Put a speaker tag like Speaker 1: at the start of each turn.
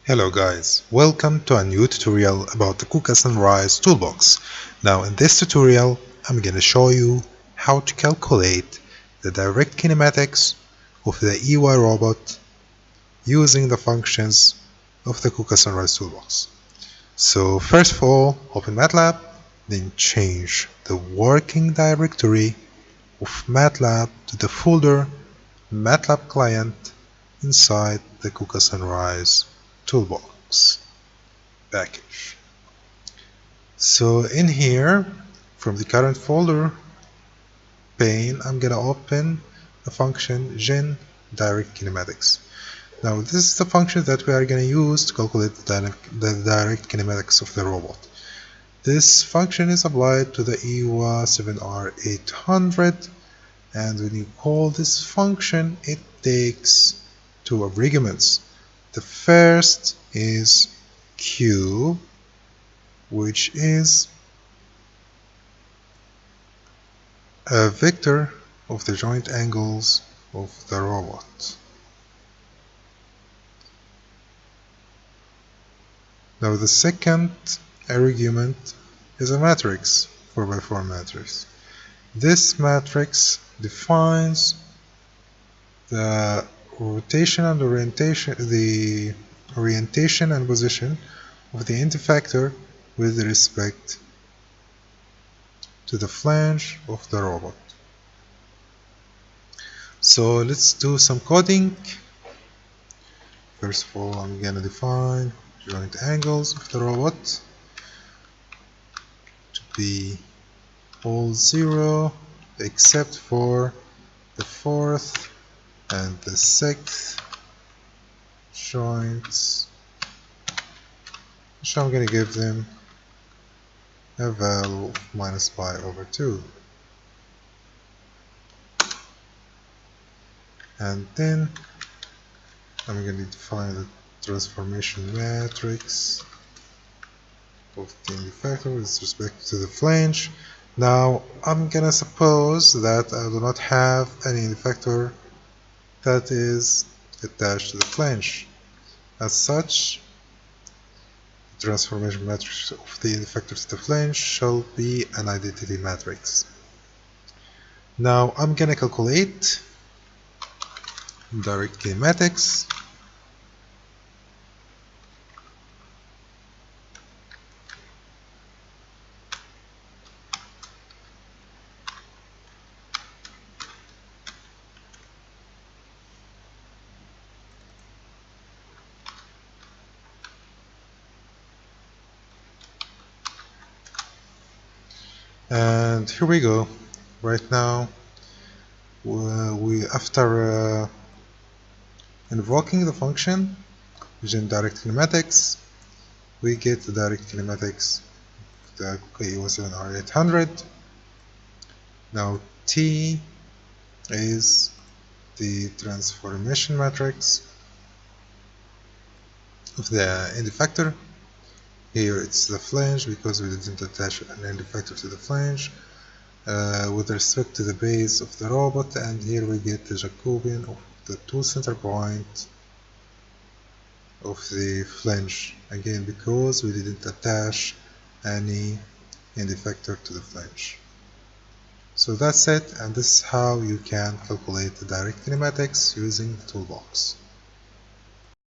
Speaker 1: Hello guys, welcome to a new tutorial about the Kuka Sunrise Toolbox. Now in this tutorial I'm gonna show you how to calculate the direct kinematics of the iiwa robot using the functions of the Kuka Sunrise Toolbox. So first of all, open MATLAB, then change the working directory of MATLAB to the folder MATLAB client inside the Kuka Sunrise Toolbox package. So in here, from the current folder pane, I'm gonna open the function gen direct kinematics. Now this is the function that we are gonna use to calculate the direct kinematics of the robot. This function is applied to the iiwa 7R800, and when you call this function, it takes two arguments. The first is Q, which is a vector of the joint angles of the robot. Now the second argument is a matrix, 4x4 matrix. This matrix defines the rotation and orientation and position of the end effector with respect to the flange of the robot. So let's do some coding. First of all, I'm gonna define joint angles of the robot to be all 0 except for the 4th and the 6th joints, which I'm going to give them a value of minus pi over 2. And then I'm going to define the transformation matrix of the end effector with respect to the flange. Now I'm going to suppose that I do not have any end effector that is attached to the flange. As such, the transformation matrix of the end effector to the flange shall be an identity matrix. Now I'm gonna calculate direct kinematics. And here we go. Right now, after invoking the function gen direct kinematics, we get the direct kinematics of the Kuka iiwa 7R800. Now T is the transformation matrix of the end effector. Here it's the flange because we didn't attach an end effector to the flange with respect to the base of the robot, and here we get the Jacobian of the two center point of the flange, again because we didn't attach any end effector to the flange. So that's it, and this is how you can calculate the direct kinematics using the toolbox.